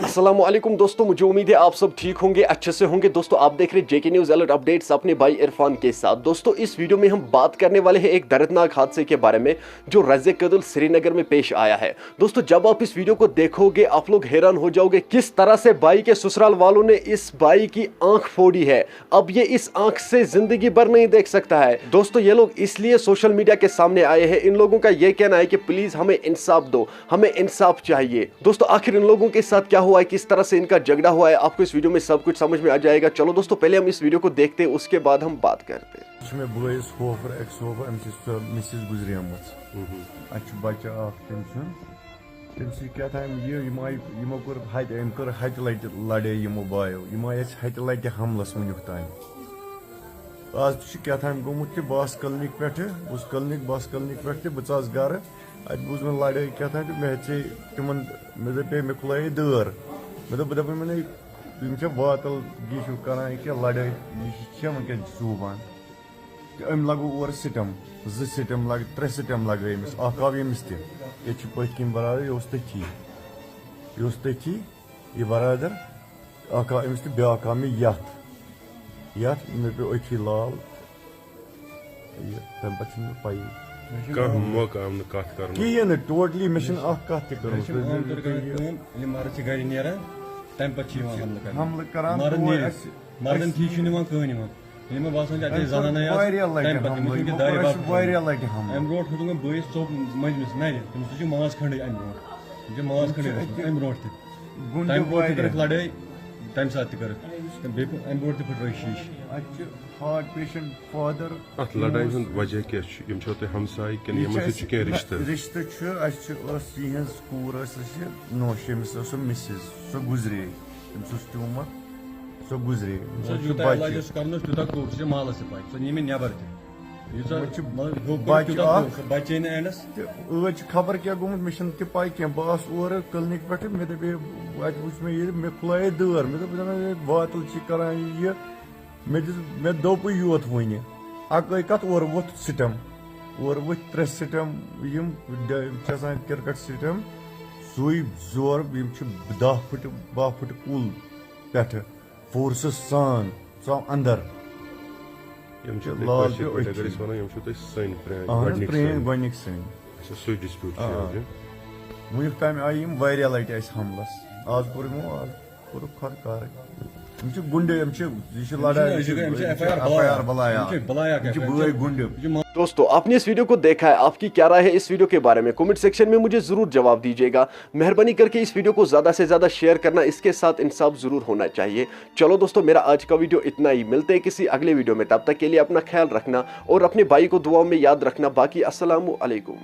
अस्सलाम वालेकुम दोस्तों, मुझे उम्मीद है आप सब ठीक होंगे, अच्छे से होंगे। दोस्तों आप देख रहे हैं जेके न्यूज़ अलर्ट अपडेट्स अपने भाई इरफान के साथ। दोस्तों इस वीडियो में हम बात करने वाले हैं एक दर्दनाक हादसे के बारे में जो रज़े कदल श्रीनगर में पेश आया है। दोस्तों जब आप इस वीडियो को देखोगे आप लोग हैरान हो जाओगे किस तरह से भाई के ससुराल वालों ने इस भाई की आंख फोड़ी है। अब ये इस आंख से जिंदगी भर नहीं देख सकता है। दोस्तों ये लोग इसलिए सोशल मीडिया के सामने आए हैं। इन लोगों का ये कहना है कि प्लीज हमें इंसाफ दो, हमें इंसाफ चाहिए। दोस्तों आखिर इन लोगों के साथ क्या हुआ है, किस तरह से इनका झगड़ा हुआ है, आपको इस वीडियो में सब कुछ समझ में आ जाएगा। चलो दोस्तों पहले हम इस वीडियो को देखते हैं, उसके बाद हम बात करते हैं। आज क्या गोमुत बास क्लिनिक पे बस क्लिनिक बास क्लिनिक पे बचास गर अत बूज मे लड़ाई क्या मे हे तिमन मे दपे मे खुल दर मे दप मैंने वातल यह कर लड़ाई वह सूबान अम लगो और सिटम सिटम लग 3 सिटम लगे अमिस आव यमिस तथ पत कन बरादर यह तथी यह बरादर अमिस तो ब्या आव मे यथ मे पे अथी लाल तम पे पाई कहें टोटली मे कत हमल कर लड़ाई तम साथ फुट शीश हार्ट पेशेंट फादर अत लड़ाई हूं वजह क्या हमसाय रिश्ते कूर नोश मिसिज सो गुजरे ट्यूमर सो गुजरे महल नबर खबर क्या गोमुत मे पाई क्या बस और क्लिनिक पे मे दपे वो मे खुल दर मे वातल करान यह मे दोप योत वन अक कत और वोथ सिटम और वो 3 सिटम क्रिकेट सिटम सुई जोर 10 फुट 12 फुट कुल पे फोर्स सान चाव अंदर लाल गोनिक सन वुक तम आई लट हमलस आज कोर खर गुंडे दोस्तों आपने इस वीडियो को देखा है, आपकी क्या राय है इस वीडियो के बारे में कमेंट सेक्शन में मुझे जरूर जवाब दीजिएगा। मेहरबानी करके इस वीडियो को ज्यादा से ज्यादा शेयर करना, इसके साथ इंसाफ जरूर होना चाहिए। चलो दोस्तों मेरा आज का वीडियो इतना ही, मिलते हैं किसी अगले वीडियो में, तब तक के लिए अपना ख्याल रखना और अपने भाई को दुआओं में याद रखना। बाकी अस्सलामु अलैकुम।